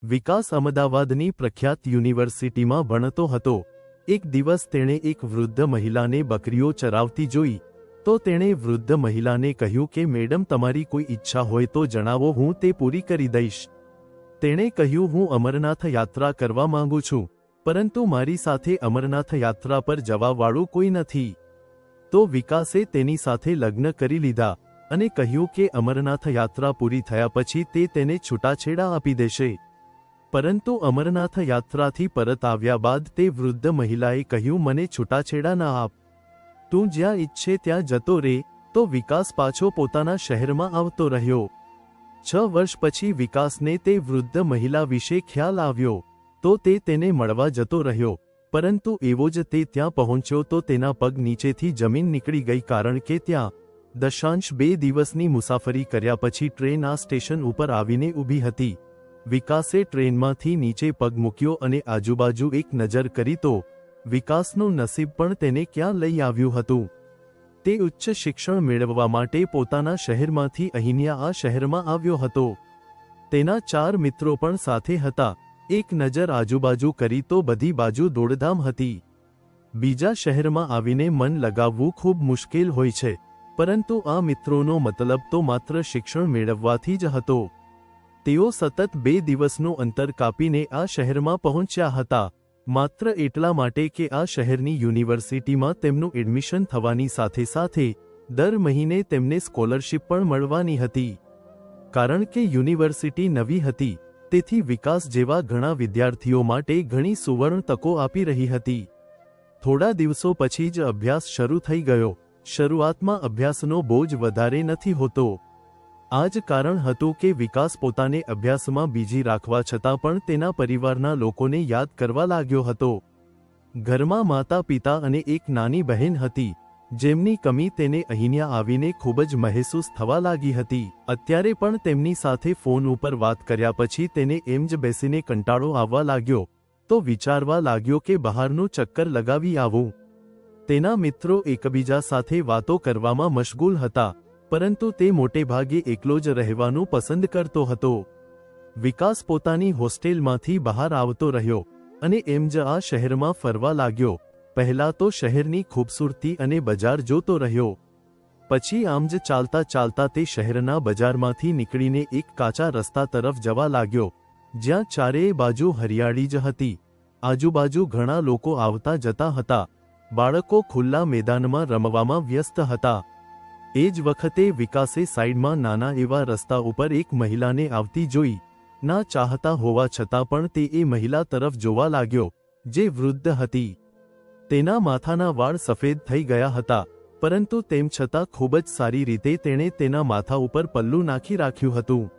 વિકાસ અમદાવાદની પ્રખ્યાત યુનિવર્સિટીમાં ભણતો હતો। એક દિવસ તેણે એક વૃદ્ધ મહિલાને બકરીઓ ચરાવતી જોઈ તો તેણે વૃદ્ધ મહિલાને કહ્યું કે મેડમ, તમારી કોઈ ઈચ્છા હોય તો જણાવો, હું તે પૂરી કરી દઈશ। તેણે કહ્યું, હું અમરનાથ યાત્રા કરવા માંગુ છું, પરંતુ મારી સાથે અમરનાથ યાત્રા પર જવાવાળું કોઈ નથી। તો વિકાસે તેની સાથે લગ્ન કરી લીધા અને કહ્યું કે અમરનાથ યાત્રા પૂરી થયા પછી તે તેને છૂટાછેડા આપી દેશે। પરંતુ અમરનાથ યાત્રાથી પરત આવ્યા બાદ તે વૃદ્ધ મહિલાએ કહ્યું, મને છૂટાછેડા ના આપ, તું જ્યાં ઈચ્છે ત્યાં જતો રહે। તો વિકાસ પાછો પોતાના શહેરમાં આવતો રહ્યો। 6 વર્ષ પછી વિકાસને તે વૃદ્ધ મહિલા વિશે ખ્યાલ આવ્યો તો તે તેને મળવા જતો રહ્યો, પરંતુ એવો જ તે ત્યાં પહોંચ્યો તો તેના પગ નીચેથી જમીન નીકળી ગઈ, કારણ કે ત્યાં 2 દિવસની મુસાફરી કર્યા પછી ટ્રેન આ સ્ટેશન ઉપર આવીને ઊભી હતી। વિકાસે ટ્રેનમાંથી નીચે પગ મૂક્યો અને આજુબાજુ એક નજર કરી તો વિકાસનું નસીબ પણ તેને ક્યાં લઈ આવ્યું હતું। તે ઉચ્ચ શિક્ષણ મેળવવા માટે પોતાના શહેરમાંથી અહીંયા આ શહેરમાં આવ્યો હતો। તેના 4 મિત્રો પણ સાથે હતા। એક નજર આજુબાજુ કરી તો બધી બાજુ દોડધામ હતી। બીજા શહેરમાં આવીને મન લગાવવું ખૂબ મુશ્કેલ હોય છે, પરંતુ આ મિત્રોનો મતલબ તો માત્ર શિક્ષણ મેળવવાથી જ હતો। તેઓ સતત 2 દિવસનું અંતર કાપીને આ શહેરમાં પહોંચ્યા હતા, માત્ર એટલા માટે કે આ શહેરની યુનિવર્સિટીમાં તેમનું એડમિશન થવાની સાથે સાથે દર મહિને તેમને સ્કોલરશિપ પણ મળવાની હતી। કારણ કે યુનિવર્સિટી નવી હતી, તેથી વિકાસ જેવા ઘણા વિદ્યાર્થીઓ માટે ઘણી સુવર્ણ તકો આપી રહી હતી। થોડા દિવસો પછી જ અભ્યાસ શરૂ થઈ ગયો। શરૂઆતમાં અભ્યાસનો બોજ વધારે નથી હોતો। આ જ કારણ હતું કે વિકાસ પોતાને અભ્યાસમાં બીજી રાખવા છતાં પણ તેના પરિવારના લોકોને યાદ કરવા લાગ્યો હતો। ઘરમાં માતા પિતા અને એક નાની બહેન હતી, જેમની કમી તેને અહીંયા આવીને ખૂબ જ મહેસૂસ થવા લાગી હતી। અત્યારે પણ તેમની સાથે ફોન ઉપર વાત કર્યા પછી તેને એમ જ બેસીને કંટાળો આવવા લાગ્યો તો વિચારવા લાગ્યો કે બહારનું ચક્કર લગાવી આવું। તેના મિત્રો એકબીજા સાથે વાતો કરવામાં મશગુલ હતા, પરંતુ તે મોટે ભાગે એકલો જ રહેવાનું પસંદ કરતો હતો। વિકાસ પોતાની હોસ્ટેલમાંથી બહાર આવતો રહ્યો અને એમ જ આ શહેરમાં ફરવા લાગ્યો। પહેલા તો શહેરની ખૂબસૂરતી અને બજાર જોતો રહ્યો, પછી આમ જ ચાલતા ચાલતા તે શહેરના બજારમાંથી નીકળીને એક કાચા રસ્તા તરફ જવા લાગ્યો, જ્યાં ચારેય બાજુ હરિયાળી જ હતી। આજુબાજુ ઘણા લોકો આવતા જતા હતા, બાળકો ખુલ્લા મેદાનમાં રમવામાં વ્યસ્ત હતા। એ જ વખતે વિકાસે સાઈડમાં નાના એવા રસ્તા ઉપર એક મહિલાને આવતી જોઈ। ના ચાહતા હોવા છતાં પણ તે એ મહિલા તરફ જોવા લાગ્યો, જે વૃદ્ધ હતી। તેના માથાના વાળ સફેદ થઈ ગયા હતા, પરંતુ તેમ છતાં ખૂબ જ સારી રીતે તેણે તેના માથા ઉપર પલ્લું નાખી રાખ્યું હતું।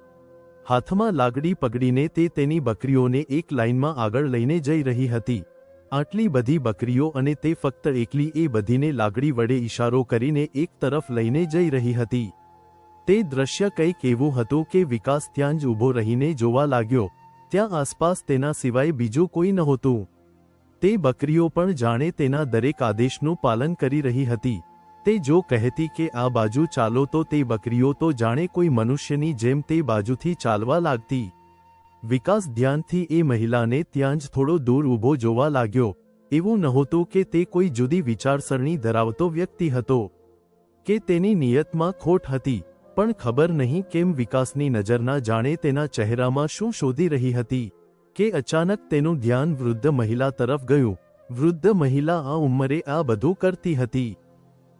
હાથમાં લાકડી પકડીને તે તેની બકરીઓને એક લાઈનમાં આગળ લઈને જઈ રહી હતી। આટલી બધી બકરીઓ અને તે ફક્ત એકલી એ બધીને લાકડી વડે ઇશારો કરીને એક તરફ લઈને જઈ રહી હતી। તે દ્રશ્ય કંઈક એવું હતું કે વિકાસ ત્યાં જ ઊભો રહીને જોવા લાગ્યો। ત્યાં આસપાસ તેના સિવાય બીજું કોઈ નહોતું। તે બકરીઓ પણ જાણે તેના દરેક આદેશનું પાલન કરી રહી હતી। તે જો કહેતી કે આ બાજુ ચાલો તો તે બકરીઓ તો જાણે કોઈ મનુષ્યની જેમ તે બાજુથી ચાલવા લાગતી। વિકાસ ધ્યાનથી એ મહિલાને ત્યાં જ થોડો દૂર ઊભો જોવા લાગ્યો। એવું નહોતું કે તે કોઈ જુદી વિચારસરણી ધરાવતો વ્યક્તિ હતો કે તેની નિયતમાં ખોટ હતી, પણ ખબર નહીં કેમ વિકાસની નજર ના જાણે તેના ચહેરામાં શું શોધી રહી હતી કે અચાનક તેનું ધ્યાન વૃદ્ધ મહિલા તરફ ગયું। વૃદ્ધ મહિલા આ ઉંમરે આ બધું કરતી હતી।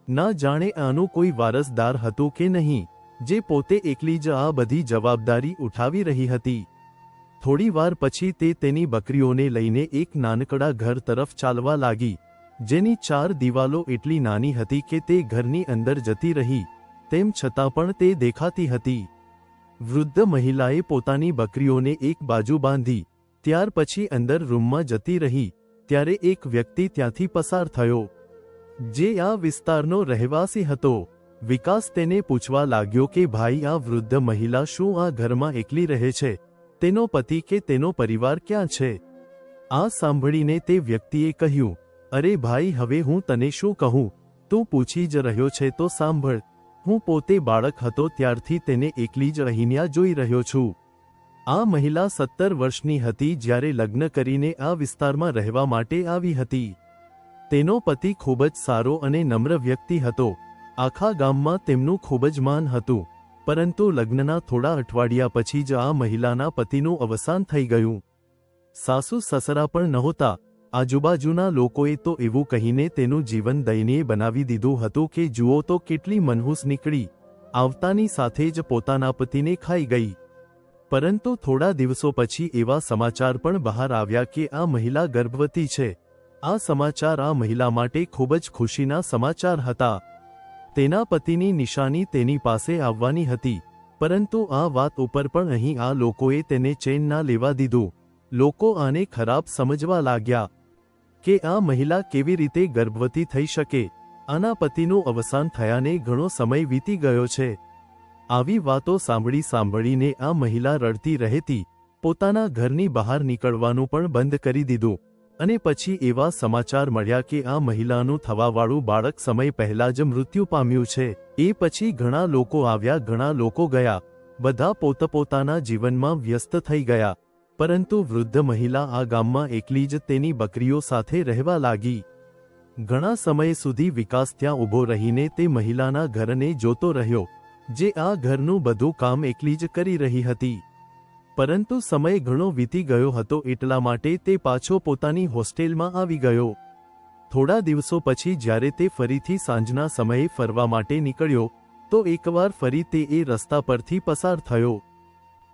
ના જાણે આનું કોઈ વારસદાર હતું કે નહીં, જે પોતે એકલી જ આ બધી જવાબદારી ઉઠાવી રહી હતી। થોડી વાર પછી તે તેની બકરીઓને લઈને એક નાનકડા ઘર તરફ ચાલવા લાગી, જેની 4 દિવાલો એટલી નાની હતી કે તે ઘરની અંદર જતી રહી, તેમ છતાં પણ તે દેખાતી હતી। વૃદ્ધ મહિલાએ પોતાની બકરીઓને એક બાજુ બાંધી, ત્યાર પછી અંદર રૂમમાં જતી રહી, ત્યારે એક વ્યક્તિ ત્યાંથી પસાર થયો, જે આ વિસ્તારનો રહેવાસી હતો। વિકાસ તેને પૂછવા લાગ્યો કે ભાઈ, આ વૃદ્ધ મહિલા શું આ ઘરમાં એકલી રહે છે? તેનો પતિ કે તેનો પરિવાર ક્યાં છે? આ સાંભળીને તે વ્યક્તિએ કહ્યું, અરે ભાઈ, હવે હું તને શું કહું? તું પૂછી જ રહ્યો છે તો સાંભળ। હું પોતે બાળક હતો ત્યારથી તેને એકલી જ અહીંયા જોઈ રહ્યો છું। આ મહિલા 17 વર્ષની હતી જ્યારે લગ્ન કરીને આ વિસ્તારમાં રહેવા માટે આવી હતી. તેનો પતિ ખૂબ જ સારો અને નમ્ર વ્યક્તિ હતો. આખા ગામમાં તેમનું ખૂબ જ માન હતું. પરંતુ લગ્નના થોડા અઠવાડિયા પછી જ આ મહિલાના પતિનું અવસાન થઈ ગયું. સાસુ સસરા પણ નહોતા. આજુબાજુના લોકોએ તો એવું કહીને તેનું જીવન દયનીય બનાવી દીધું હતું કે જુઓ તો કેટલી મનહૂસ નીકળી. આવતાની સાથે જ પોતાના પતિને ખાઈ ગઈ. પરંતુ થોડા દિવસો પછી એવા સમાચાર પણ બહાર આવ્યા કે આ મહિલા ગર્ભવતી છે. આ સમાચાર આ મહિલા માટે ખૂબ જ ખુશીના સમાચાર હતા. તેના પતિની નિશાની તેની પાસે આવવાની હતી. પરંતુ આ વાત ઉપર પણ અહીં આ લોકોએ તેને ચેન ના લેવા દીધું. લોકો આને ખરાબ સમજવા લાગ્યા કે આ મહિલા કેવી રીતે ગર્ભવતી થઈ શકે. આના પતિનું અવસાન થયાને ઘણો સમય વીતી ગયો છે. આવી વાતો સાંભળીને આ મહિલા રડતી રહેતી. પોતાના ઘરની બહાર નીકળવાનું પણ બંધ કરી દીધું. અને પછી એવા સમાચાર મળ્યા કે આ મહિલાનું થવાવાળું બાળક સમય પહેલા જ મૃત્યુ પામ્યું છે. એ પછી ઘણા લોકો આવ્યા, ઘણા લોકો ગયા. બધા પોતપોતાના જીવનમાં વ્યસ્ત થઈ ગયા. પરંતુ વૃદ્ધ મહિલા આ ગામમાં એકલી જ તેની બકરીઓ સાથે રહેવા લાગી. ઘણા સમય સુધી વિકાસ ત્યાં ઊભો રહીને તે મહિલાના ઘરને જોતો રહ્યો, જે આ ઘરનું બધું કામ એકલી જ કરી રહી હતી. પરંતુ સમય ઘણો વીતી ગયો હતો એટલા માટે તે પાછો પોતાની હોસ્ટેલમાં આવી ગયો. થોડા દિવસો પછી જ્યારે તે ફરીથી સાંજના સમયે ફરવા માટે નીકળ્યો તો એકવાર ફરી તે એ રસ્તા પરથી પસાર થયો.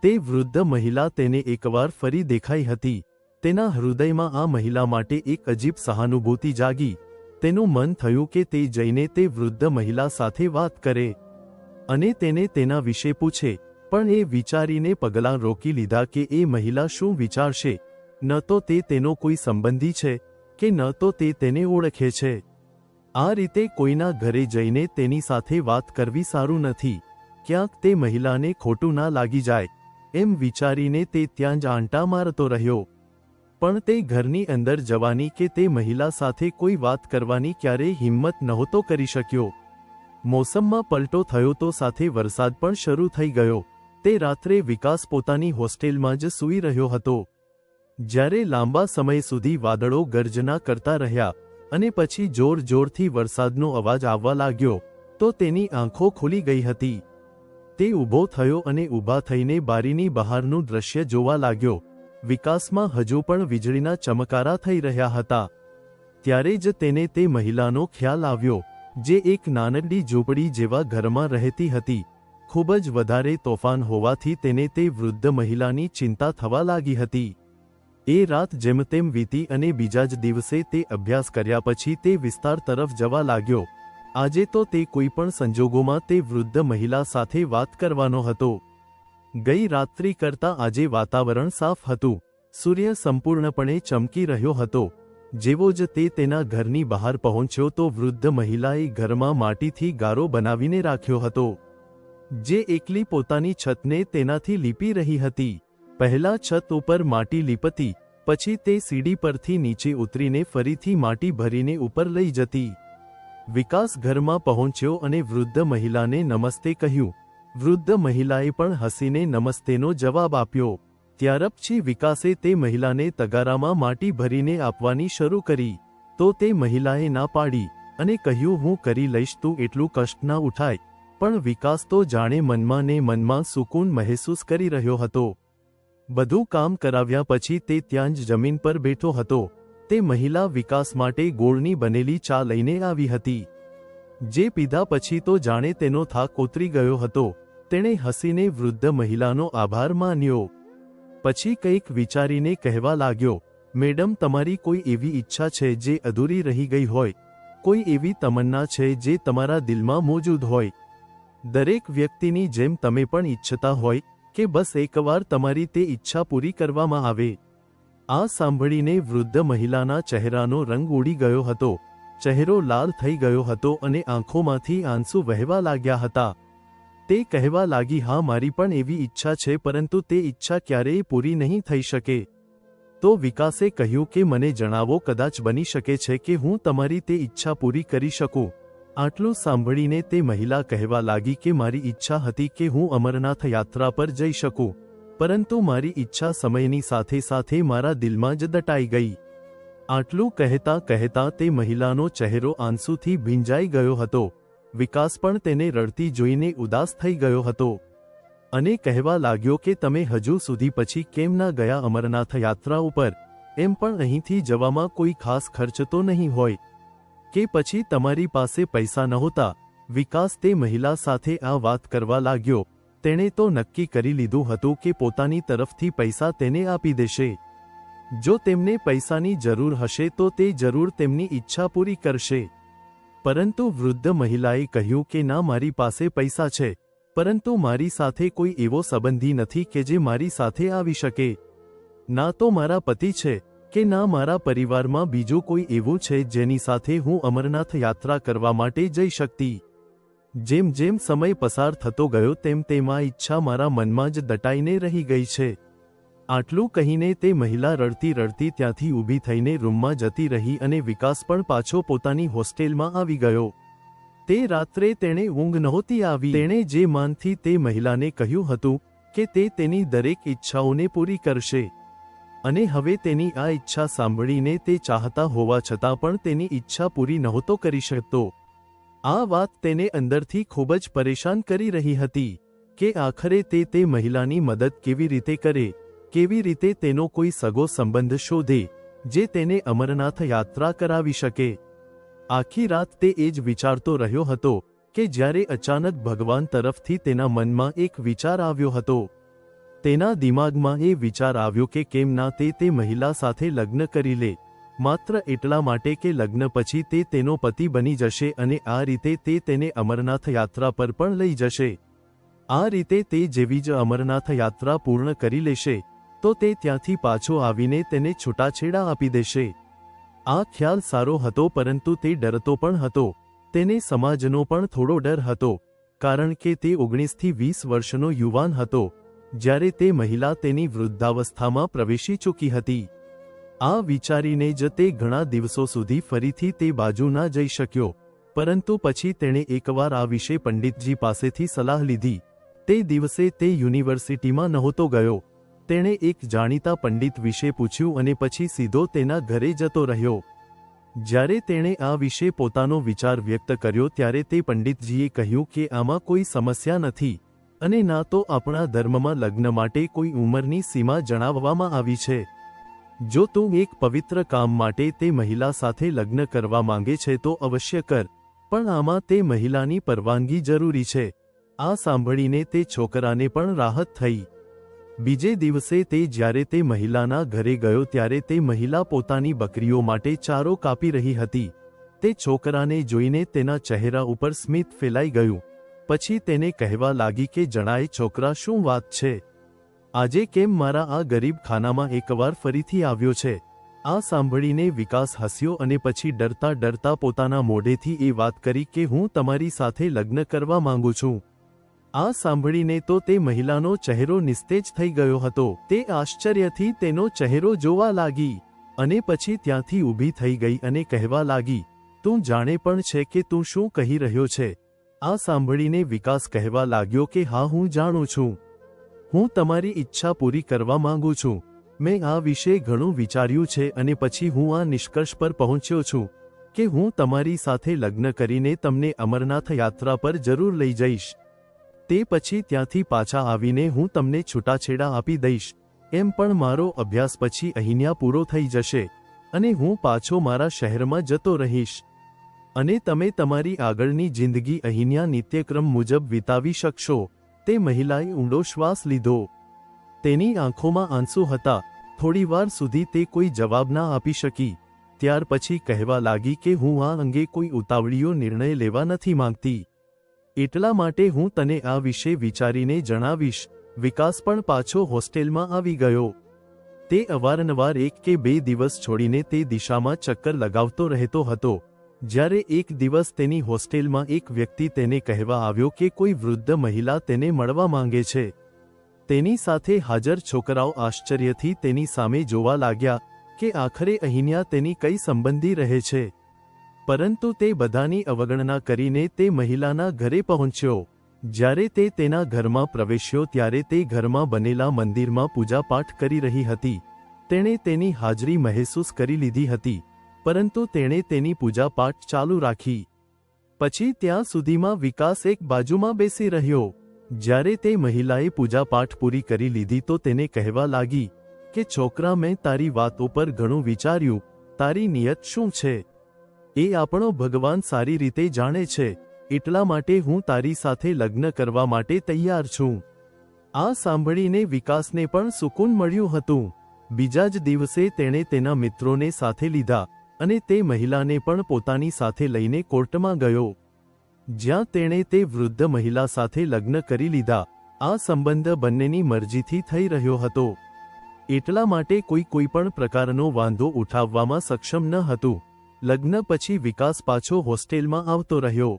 તે વૃદ્ધ મહિલા તેને એકવાર ફરી દેખાઈ હતી. તેના હૃદયમાં આ મહિલા માટે એક અજીબ સહાનુભૂતિ જાગી. તેનું મન થયું કે તે જઈને તે વૃદ્ધ મહિલા સાથે વાત કરે અને તેને તેના વિશે પૂછે. પણ એ વિચારીને પગલાં રોકી લીધા કે એ મહિલા શું વિચારશે. ન તો તે તેનો કોઈ સંબંધી છે કે ન તો તે તેને ઓળખે છે. આ રીતે કોઈના ઘરે જઈને તેની સાથે વાત કરવી સારું નથી. ક્યાંક તે મહિલાને ખોટું ના લાગી જાય એમ વિચારીને તે ત્યાં જ આંટા મારતો રહ્યો. પણ તે ઘરની અંદર જવાની કે તે મહિલા સાથે કોઈ વાત કરવાની ક્યારેય હિંમત નહોતો કરી શક્યો. મોસમમાં પલટો થયો તો સાથે વરસાદ પણ શરૂ થઈ ગયો. તે રાત્રે વિકાસ પોતાની હોસ્ટેલમાં જ સૂઈ રહ્યો હતો. જ્યારે લાંબા સમય સુધી વાદળો ગર્જના કરતા રહ્યા અને પછી જોરથી વરસાદનો અવાજ આવવા લાગ્યો તો તેની આંખો ખુલી ગઈ હતી. તે ઊભો થયો અને ઊભા થઈને બારીની બહારનું દૃશ્ય જોવા લાગ્યો. વિકાસમાં હજુ પણ વીજળીના ચમકારા થઈ રહ્યા હતા. ત્યારે જ તેને તે મહિલાનો ખ્યાલ આવ્યો, જે એક નાનકડી ઝૂંપડી જેવા ઘરમાં રહેતી હતી. ખૂબ જ વધારે તોફાન હોવાથી તેને તે વૃદ્ધ મહિલાની ચિંતા થવા લાગી હતી. એ રાત જેમ તેમ વીતી અને બીજા જ દિવસે તે અભ્યાસ કર્યા પછી તે વિસ્તાર તરફ જવા લાગ્યો. આજે તો તે કોઈ પણ સંજોગોમાં તે વૃદ્ધ મહિલા સાથે વાત કરવાનો હતો. ગઈ રાત્રિ કરતાં આજે વાતાવરણ સાફ હતું. સૂર્ય સંપૂર્ણપણે ચમકી રહ્યો હતો. જેવો જ તે તેના ઘરની બહાર પહોંચ્યો તો વૃદ્ધ મહિલાએ ઘરમાં માટીથી ગારો બનાવીને રાખ્યો હતો, જે એકલી પોતાની છતને તેનાથી લીપી રહી હતી. પહેલા છત ઉપર માટી લીપતી, પછી તે સીડી પરથી નીચે ઉતરીને ફરીથી માટી ભરીને ઉપર લઈ જતી. વિકાસ ઘરમાં પહોંચ્યો અને વૃદ્ધ મહિલાને નમસ્તે કહ્યું. વૃદ્ધ મહિલાએ પણ હસીને નમસ્તેનો જવાબ આપ્યો. ત્યાર પછી વિકાસે તે મહિલાને તગારામાં માટી ભરીને આપવાની શરૂ કરી. તો તે મહિલાએ ના પાડી અને કહ્યું, હું કરી લઈશ, તું એટલું કષ્ટ ના ઉઠાય. પણ વિકાસ તો જાણે મનમાં ને મનમાં સુકૂન મહેસૂસ કરી રહ્યો હતો. બધું કામ કરાવ્યા પછી તે ત્યાં જ જમીન પર બેઠો હતો. તે મહિલા વિકાસ માટે ગોળની બનેલી ચા લઈને આવી હતી, જે પીધા પછી તો જાણે તેનો થાક ઉતરી ગયો હતો. તેણે હસીને વૃદ્ધ મહિલાનો આભાર માન્યો. પછી કંઈક વિચારીને કહેવા લાગ્યો, મેડમ, તમારી કોઈ એવી ઈચ્છા છે જે અધૂરી રહી ગઈ હોય? કોઈ એવી તમન્ના છે જે તમારા દિલમાં મોજૂદ હોય? દરેક વ્યક્તિની જેમ તમે પણ ઈચ્છતા હોય કે બસ એકવાર તમારી તે ઈચ્છા પૂરી કરવામાં આવે. આ સાંભળીને વૃદ્ધ મહિલાના ચહેરાનો રંગ ઉડી ગયો હતો. ચહેરો લાલ થઈ ગયો હતો અને આંખોમાંથી આંસુ વહેવા લાગ્યા હતા. તે કહેવા લાગી, હા, મારી પણ એવી ઈચ્છા છે, પરંતુ તે ઈચ્છા ક્યારેય પૂરી નહીં થઈ શકે. તો વિકાસે કહ્યું કે મને જણાવો, કદાચ બની શકે છે કે હું તમારી તે ઈચ્છા પૂરી કરી શકું. આટલું સાંભળીને તે મહિલા કહેવા લાગી કે મારી ઈચ્છા હતી કે હું અમરનાથ યાત્રા પર જઈ શકું. પરંતુ મારી ઈચ્છા સમયની સાથે સાથે મારા દિલમાં જ દટાઈ ગઈ. આટલું કહેતા કહેતા તે મહિલાનો ચહેરો આંસુથી ભીંજાઈ ગયો હતો. વિકાસ પણ તેને રડતી જોઈને ઉદાસ થઈ ગયો હતો અને કહેવા લાગ્યો કે તમે હજુ સુધી પછી કેમ ના ગયા અમરનાથ યાત્રા ઉપર? એમ પણ અહીંથી જવામાં કોઈ ખાસ ખર્ચ તો નહીં હોય કે પછી તમારી પાસે પૈસા નહોતા? વિકાસ તે મહિલા સાથે આ વાત કરવા લાગ્યો. તેણે તો નક્કી કરી લીધું હતું કે પોતાની તરફથી પૈસા તેને આપી દેશે. જો તેમને પૈસાની જરૂર હશે તો તે જરૂર તેમની ઈચ્છા પૂરી કરશે. પરંતુ વૃદ્ધ મહિલાએ કહ્યું કે ના, મારી પાસે પૈસા છે, પરંતુ મારી સાથે કોઈ એવો સંબંધી નથી કે જે મારી સાથે આવી શકે. ના તો મારા પતિ છે કે ના મારા પરિવારમાં બીજું કોઈ એવું છે જેની સાથે હું અમરનાથ યાત્રા કરવા માટે જઈ શકતી. જેમ જેમ સમય પસાર થતો ગયો તેમ તેમ આ ઈચ્છા મારા મનમાં જ દટાઈને રહી ગઈ છે. આટલું કહીને તે મહિલા રડતી રડતી ત્યાંથી ઊભી થઈને રૂમમાં જતી રહી અને વિકાસ પણ પાછો પોતાની હોસ્ટેલમાં આવી ગયો. તે રાત્રે તેણે ઊંઘ નહોતી આવી. તેણે જે માનથી તે મહિલાને કહ્યું હતું કે તે તેની દરેક ઈચ્છાઓને પૂરી કરશે અને હવે તેની આ ઈચ્છા સાંભળીને તે ચાહતા હોવા છતાં પણ તેની ઈચ્છા પૂરી નહોતો કરી શકતો. આ વાત તેને અંદરથી ખૂબ જ પરેશાન કરી રહી હતી કે આખરે તે મહિલાની મદદ કેવી રીતે કરે, કેવી રીતે તેનો કોઈ સગો સંબંધ શોધે જે તેને અમરનાથ યાત્રા કરાવી શકે. આખી રાત તે એ જ વિચારતો રહ્યો હતો કે જ્યારે અચાનક ભગવાન તરફથી તેના મનમાં એક વિચાર આવ્યો હતો. તેના દિમાગમાં એ વિચાર આવ્યો કે કેમ ના તે મહિલા સાથે લગ્ન કરી લે, માત્ર એટલા માટે કે લગ્ન પછી તે તેનો પતિ બની જશે અને આ રીતે તે તેને અમરનાથ યાત્રા પર પણ લઈ જશે. આ રીતે તે જેવી જ અમરનાથ યાત્રા પૂર્ણ કરી લેશે તો તે ત્યાંથી પાછો આવીને તેને છૂટાછેડા આપી દેશે. આ ખ્યાલ સારો હતો પરંતુ તે ડરતો પણ હતો. તેને સમાજનો પણ થોડો ડર હતો કારણ કે તે 19 થી 20 વર્ષનો યુવાન હતો જ્યારે તે મહિલા તેની વૃદ્ધાવસ્થામાં પ્રવેશી ચૂકી હતી. આ વિચારીને જ તે ઘણા દિવસો સુધી ફરીથી તે બાજુ ના જઈ શક્યો. પરંતુ પછી તેણે એકવાર આ વિશે પંડિતજી પાસેથી સલાહ લીધી. તે દિવસે તે યુનિવર્સિટીમાં નહોતો ગયો. તેણે એક જાણીતા પંડિત વિશે પૂછ્યું અને પછી સીધો તેના ઘરે જતો રહ્યો. જ્યારે તેણે આ વિશે પોતાનો વિચાર વ્યક્ત કર્યો ત્યારે તે પંડિતજીએ કહ્યું કે આમાં કોઈ સમસ્યા નથી અને ના તો આપણા ધર્મમાં લગ્ન માટે કોઈ ઉંમરની સીમા જણાવવામાં આવી છે. જો તું એક પવિત્ર કામ માટે તે મહિલા સાથે લગ્ન કરવા માંગે છે તો અવશ્ય કર, પણ આમાં તે મહિલાની પરવાનગી જરૂરી છે. આ સાંભળીને તે છોકરાને પણ રાહત થઈ. બીજે દિવસે તે જ્યારે તે મહિલાના ઘરે ગયો ત્યારે તે મહિલા પોતાની બકરીઓ માટે ચારો કાપી રહી હતી. તે છોકરાને જોઈને તેના ચહેરા ઉપર સ્મિત ફેલાઈ ગયું. પછી તેને કહેવા લાગી કે જણાય છોકરા, શું વાત છે? આજે કેમ મારા આ ગરીબ ખાનામાં એકવાર ફરીથી આવ્યો છે? આ સાંભળીને વિકાસ હસ્યો અને પછી ડરતા ડરતા પોતાના મોઢેથી એ વાત કરી કે હું તમારી સાથે લગ્ન કરવા માંગુ છું. આ સાંભળીને તો તે મહિલાનો ચહેરો નિસ્તેજ થઈ ગયો હતો. તે આશ્ચર્યથી તેનો ચહેરો જોવા લાગી અને પછી ત્યાંથી ઊભી થઈ ગઈ અને કહેવા લાગી, તું જાણે પણ છે કે તું શું કહી રહ્યો છે? આ સાંભળીને વિકાસ કહેવા લાગ્યો કે હા, હું જાણું છું. હું તમારી ઈચ્છા પૂરી કરવા માંગુ છું. મેં આ વિશે ઘણું વિચાર્યું છે અને પછી હું આ નિષ્કર્ષ પર પહોંચ્યો છું કે હું તમારી સાથે લગ્ન કરીને તમને અમરનાથ યાત્રા પર જરૂર લઈ જઈશ. તે પછી ત્યાંથી પાછા આવીને હું તમને છૂટાછેડા આપી દઈશ. એમ પણ મારો અભ્યાસ પછી અહીંયા પૂરો થઈ જશે અને હું પાછો મારા શહેરમાં જતો રહીશ અને તમે તમારી આગળની જિંદગી અહીંયા નિત્યક્રમ મુજબ વિતાવી શકશો. તે મહિલાએ ઊંડો શ્વાસ લીધો. તેની આંખોમાં આંસુ હતા. થોડીવાર સુધી તે કોઈ જવાબ ના આપી શકી. ત્યાર પછી કહેવા લાગી કે હું આ અંગે કોઈ ઉતાવળિયો નિર્ણય લેવા નથી માંગતી. એટલા માટે હું તને આ વિશે વિચારીને જણાવીશ. વિકાસ પણ પાછો હોસ્ટેલમાં આવી ગયો. તે અવારનવાર 1 કે 2 દિવસ છોડીને તે દિશામાં ચક્કર લગાવતો રહેતો હતો. જ્યારે એક દિવસ તેની હોસ્ટેલમાં એક વ્યક્તિ તેને કહેવા આવ્યો કે કોઈ વૃદ્ધ મહિલા તેને મળવા માંગે છે. તેની સાથે હાજર છોકરાઓ આશ્ચર્યથી તેની સામે જોવા લાગ્યા કે આખરે અહીંયા તેની કઈ સંબંધી રહે છે. પરંતુ તે બધાની અવગણના કરીને તે મહિલાના ઘરે પહોંચ્યો. જ્યારે તે તેના ઘરમાં પ્રવેશ્યો ત્યારે તે ઘરમાં બનેલા મંદિરમાં પૂજાપાઠ કરી રહી હતી. તેણે તેની હાજરી મહેસૂસ કરી લીધી હતી, પરંતુ તેણે તેની પૂજાપાઠ ચાલુ રાખી. પછી ત્યાં સુધીમાં વિકાસ એક બાજુમાં બેસી રહ્યો. જ્યારે તે મહિલાએ પૂજાપાઠ પૂરી કરી લીધી તો તેને કહેવા લાગી કે છોકરા, મેં તારી વાત ઉપર ઘણું વિચાર્યું. તારી નિયત શું છે એ આપણો ભગવાન સારી રીતે જાણે છે. એટલા માટે હું તારી સાથે લગ્ન કરવા માટે તૈયાર છું. આ સાંભળીને વિકાસને પણ સુકૂન મળ્યું હતું. બીજા જ દિવસે તેણે તેના મિત્રોને સાથે લીધા અને તે મહિલાને પણ પોતાની સાથે લઈને કોર્ટમાં ગયો, જ્યાં તેણે તે વૃદ્ધ મહિલા સાથે લગ્ન કરી લીધા. આ સંબંધ બંનેની મરજીથી થઈ રહ્યો હતો. એટલા માટે કોઈ પણ પ્રકારનો વાંધો ઉઠાવવામાં સક્ષમ ન હતું. લગ્ન પછી વિકાસ પાછો હોસ્ટેલમાં આવતો રહ્યો.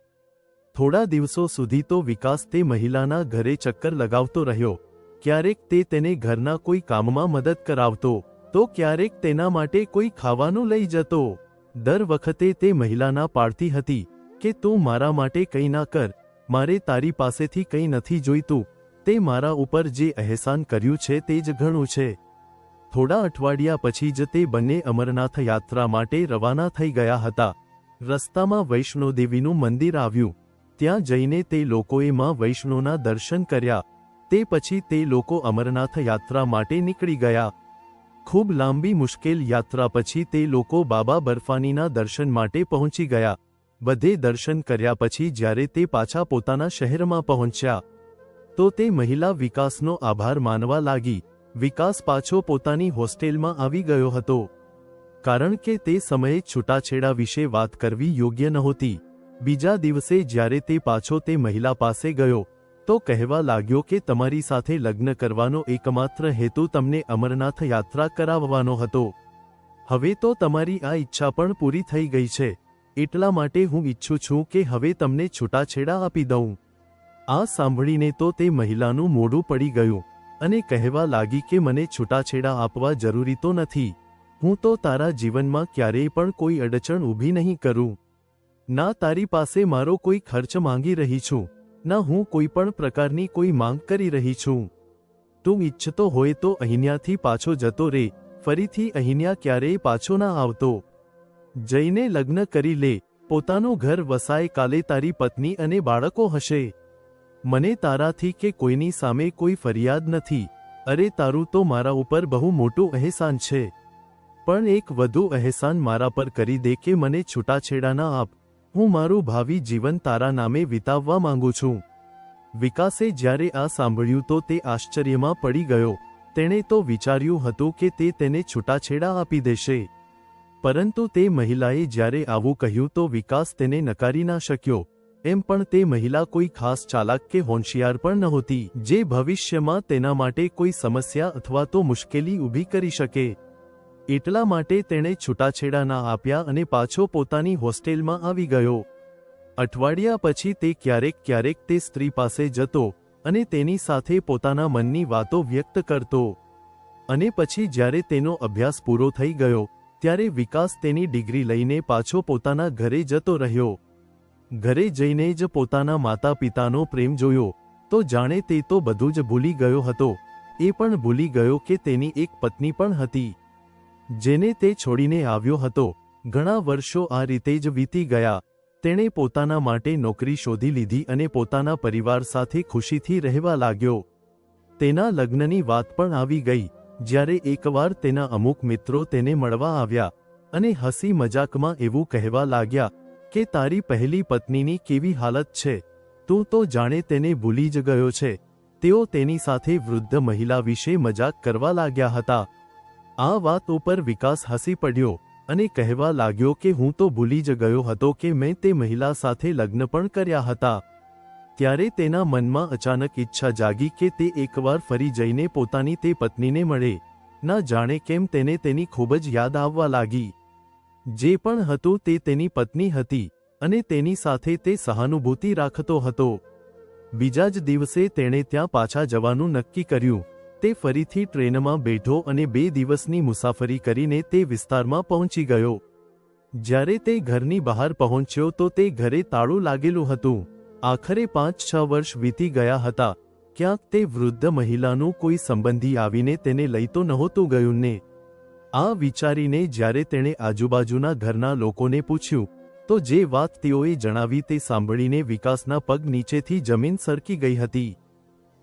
થોડા દિવસો સુધી તો વિકાસ તે મહિલાના ઘરે ચક્કર લગાવતો રહ્યો. ક્યારેક તે તેને ઘરના કોઈ કામમાં મદદ કરાવતો, તો ક્યારેક તેના માટે કોઈ ખાવાનું લઈ જતો. દર વખતે તે મહિલાના પાડતી હતી કે તું મારા માટે કંઈ ના કર, મારે તારી પાસેથી કંઈ નથી જોઈતું. તે મારા ઉપર જે અહેસાન કર્યું છે તે જ ઘણું છે. થોડા અઠવાડિયા પછી જ તે બંને અમરનાથ યાત્રા માટે રવાના થઈ ગયા હતા. રસ્તામાં વૈષ્ણોદેવીનું મંદિર આવ્યું. ત્યાં જઈને તે લોકોએ માં વૈષ્ણોના દર્શન કર્યા. તે પછી તે લોકો અમરનાથ યાત્રા માટે નીકળી ગયા. ખૂબ લાંબી મુશ્કેલ યાત્રા પછી તે લોકો બાબા બર્ફાનીના દર્શન માટે પહોંચી ગયા. બધે દર્શન કર્યા પછી જ્યારે તે પાછા પોતાના શહેરમાં પહોંચ્યા તો તે મહિલા વિકાસનો આભાર માનવા લાગી. વિકાસ પાછો પોતાની હોસ્ટેલમાં આવી ગયો હતો, કારણ કે તે સમયે છૂટાછેડા વિશે વાત કરવી યોગ્ય નહોતી. બીજા દિવસે જ્યારે તે પાછો તે મહિલા પાસે ગયો તો કહેવા લાગ્યો કે તમારી સાથે લગ્ન કરવાનો એકમાત્ર હેતુ તમને અમરનાથ યાત્રા કરાવવાનો હતો. હવે તો તમારી આ ઈચ્છા પણ પૂરી થઈ ગઈ છે. એટલા માટે હું ઈચ્છું છું કે હવે તમને છૂટાછેડા આપી દઉં. આ સાંભળીને તો તે મહિલાનું મોઢું પડી ગયું અને કહેવા લાગી કે મને છૂટાછેડા આપવા જરૂરી તો નથી. હું તો તારા જીવનમાં ક્યારેય પણ કોઈ અડચણ ઊભી નહીં કરું. ના તારી પાસે મારો કોઈ ખર્ચ માંગી રહી છું, ના હું કોઈ પણ પ્રકારની કોઈ માંગ કરી રહી છું. તું ઈચ્છતો હોય તો અહીંયાથી પાછો જતો રે, ફરીથી અહીંયા ક્યારેય પાછો ના આવતો. જઈને લગ્ન કરી લે, પોતાનું ઘર વસાય. કાલે તારી પત્ની અને બાળકો હશે. મને તારાથી કે કોઈની સામે કોઈ ફરિયાદ નથી. અરે તારું તો મારા ઉપર બહુ મોટું અહેસાન છે, પણ એક વધુ અહેસાન મારા પર કરી દે કે મને છૂટાછેડા ના આપ. હું મારું ભાવિ જીવન તારા નામે વિતાવવા માંગુ છું. વિકાસે જ્યારે આ સાંભળ્યું તો તે આશ્ચર્યમાં પડી ગયો. તેણે તો વિચાર્યું હતું કે તે તેને છૂટાછેડા આપી દેશે, પરંતુ તે મહિલાએ જ્યારે આવું કહ્યું તો વિકાસ તેને નકારી ના શક્યો. એમ પણ તે મહિલા કોઈ ખાસ ચાલાક કે હોશિયાર પણ નહોતી, જે ભવિષ્યમાં તેના માટે કોઈ સમસ્યા અથવા તો મુશ્કેલી ઊભી કરી શકે. એટલા માટે તેણે છૂટાછેડા ના આપ્યા અને પાછો પોતાની હોસ્ટેલમાં આવી ગયો. અઠવાડિયા પછી તે ક્યારેક તે સ્ત્રી પાસે જતો અને તેની સાથે પોતાના મનની વાતો વ્યક્ત કરતો. અને પછી જ્યારે તેનો અભ્યાસ પૂરો થઈ ગયો ત્યારે વિકાસ તેની ડિગ્રી લઈને પાછો પોતાના ઘરે જતો રહ્યો. ઘરે જઈને જ પોતાના માતા પિતાનો પ્રેમ જોયો તો જાણે તે તો બધું જ ભૂલી ગયો હતો. એ પણ ભૂલી ગયો કે તેની એક પત્ની પણ હતી, જેને તે છોડીને આવ્યો હતો. ઘણા વર્ષો આ રીતે જ વીતી ગયા. તેણે પોતાના માટે નોકરી શોધી લીધી અને પોતાના પરિવાર સાથે ખુશીથી રહેવા લાગ્યો. તેના લગ્નની વાત પણ આવી ગઈ, જ્યારે એકવાર તેના અમુક મિત્રો તેને મળવા આવ્યા અને હસી મજાકમાં એવું કહેવા લાગ્યા કે તારી પહેલી પત્નીની કેવી હાલત છે, તું તો જાણે તેને ભૂલી જ ગયો છે. તેઓ તેની સાથે વૃદ્ધ મહિલા વિશે મજાક કરવા લાગ્યા હતા. આ વાત ઉપર વિકાસ હસી પડ્યો અને કહેવા લાગ્યો કે હું તો ભૂલી જ ગયો હતો કે મેં તે મહિલા સાથે લગ્ન પણ કર્યા હતા. ત્યારે તેના મનમાં અચાનક ઈચ્છા જાગી કે તે એકવાર ફરી જઈને પોતાની તે પત્નીને મળે. ના જાણે કેમ તેને તેની ખૂબ જ યાદ આવવા લાગી. જે પણ હતું તે તેની પત્ની હતી અને તેની સાથે તે સહાનુભૂતિ રાખતો હતો. બીજા જ દિવસે તેણે ત્યાં પાછા જવાનું નક્કી કર્યું. તે ફરીથી ટ્રેનમાં બેઠો અને 2 દિવસની મુસાફરી કરીને તે વિસ્તારમાં પહોંચી ગયો. જ્યારે તે ઘરની બહાર પહોંચ્યો તો તે ઘરે તાળું લાગેલું હતું. આખરે 5-6 વર્ષ વીતી ગયા હતા. ક્યાંક તે વૃદ્ધ મહિલાનું કોઈ સંબંધી આવીને તેને લઈ તો નહોતું ગયું ને? આ વિચારીને જ્યારે તેણે આજુબાજુના ઘરના લોકોને પૂછ્યું તો જે વાત તેઓએ જણાવી તે સાંભળીને વિકાસના પગ નીચેથી જમીન સરકી ગઈ હતી.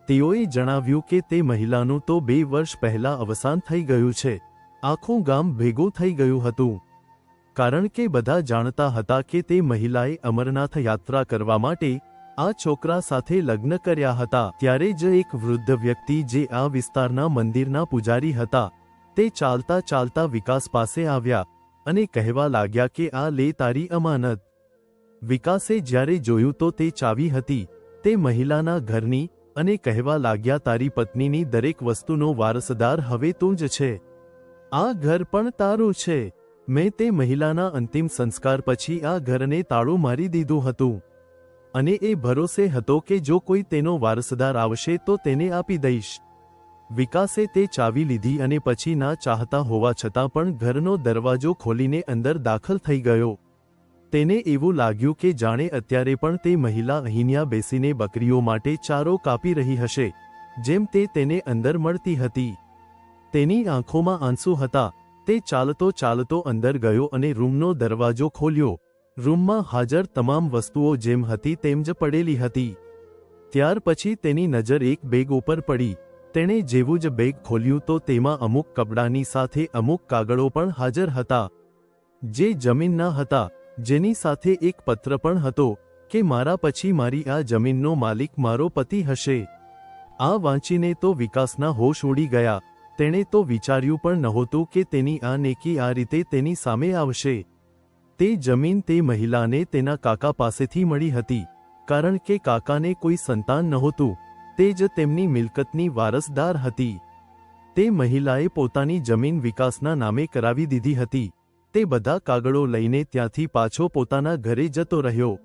તેઓએ જણાવ્યું કે તે મહિલાનું તો 2 વર્ષ પહેલા અવસાન થઈ ગયું છે. આખું ગામ ભેગું થઈ ગયું હતું, કારણ કે બધા જાણતા હતા કે તે મહિલાએ અમરનાથ યાત્રા કરવા માટે આ છોકરા સાથે લગ્ન કર્યા હતા. ત્યારે જ એક વૃદ્ધ વ્યક્તિ જે આ વિસ્તારના મંદિરના પૂજારી હતા તે ચાલતા ચાલતા વિકાસ પાસે આવ્યા અને કહેવા લાગ્યા કે આ લે તારી અમાનત. વિકાસે જ્યારે જોયું તો તે ચાવી હતી તે મહિલાના ઘરની અને કહેવા લાગ્યા તારી પત્નીની દરેક વસ્તુનો વારસદાર હવે તું જ છે. આ ઘર પણ તારું છે. મેં તે મહિલાના અંતિમ સંસ્કાર પછી આ ઘરને તાળું મારી દીધું હતું અને એ ભરોસે હતો કે જો કોઈ તેનો વારસદાર આવશે તો તેને આપી દઈશ. વિકાસે તે ચાવી લીધી અને પછી ના ચાહતા હોવા છતાં પણ ઘરનો દરવાજો ખોલીને અંદર દાખલ થઈ ગયો. તેને એવું લાગ્યું કે જાણે અત્યારે પણ તે મહિલા અહીંયા બેસીને બકરીઓ માટે ચારો કાપી રહી હશે, જેમ તે તેને અંદર મળતી હતી. તેની આંખોમાં આંસુ હતા. તે ચાલતો ચાલતો અંદર ગયો અને રૂમનો દરવાજો ખોલ્યો. રૂમમાં હાજર તમામ વસ્તુઓ જેમ હતી તેમ જ પડેલી હતી. ત્યાર પછી તેની નજર એક બેગ ઉપર પડી. તેણે જેવું જ બેગ ખોલ્યું તો તેમાં અમુક કપડાની સાથે અમુક કાગળો પણ હાજર હતા જે જમીનના હતા, જેની સાથે એક પત્ર પણ હતો કે મારા પછી મારી આ જમીનનો માલિક મારો પતિ હશે. આ વાંચીને તો વિકાસના હોશ ઉડી ગયા. તેણે તો વિચાર્યું પણ નહોતું કે તેની આ નેકી આ રીતે તેની સામે આવશે. તે જમીન તે મહિલાને તેના કાકા પાસેથી મળી હતી, કારણ કે કાકાને કોઈ સંતાન નહોતું. તે જ તેમની મિલકતની વારસદાર હતી. તે મહિલાએ પોતાની જમીન વિકાસના નામે કરાવી દીધી હતી. તે બધા કાગળો લઈને ત્યાંથી પાછો પોતાના ઘરે જતો રહ્યો.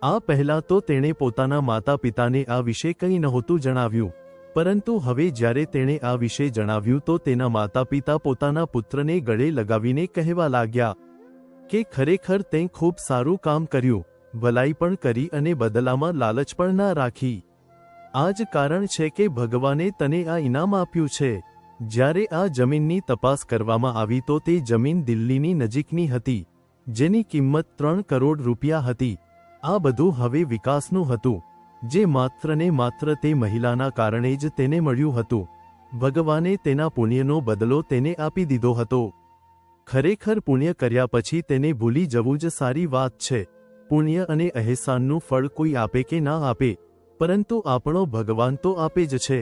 આ પહેલા તો તેણે પોતાના માતા પિતાને આ વિશે કંઈ નહોતું જણાવ્યું, પરંતુ હવે જ્યારે તેણે આ વિશે જણાવ્યું તો તેના માતા પિતા પોતાના પુત્રને ગળે લગાવીને કહેવા લાગ્યા કે ખરેખર તે ખૂબ સારું કામ કર્યું, ભલાઈ પણ કરી અને બદલામાં લાલચ પણ ના રાખી. આ જ કારણ છે કે ભગવાને તને આ ઇનામ આપ્યું છે. જ્યારે આ જમીનની તપાસ કરવામાં આવી તો તે જમીન દિલ્હીની નજીકની હતી, જેની કિંમત 3 કરોડ રૂપિયા હતી. આ બધું હવે વિકાસનું હતું, જે માત્ર ને માત્ર તે મહિલાના કારણે જ તેને મળ્યું હતું. ભગવાને તેના પુણ્યનો બદલો તેને આપી દીધો હતો. ખરેખર પુણ્ય કર્યા પછી તેને ભૂલી જવું જ સારી વાત છે. પુણ્ય અને અહેસાનનું ફળ કોઈ આપે કે ના આપે, પરંતુ આપણો ભગવાન તો આપે જ છે.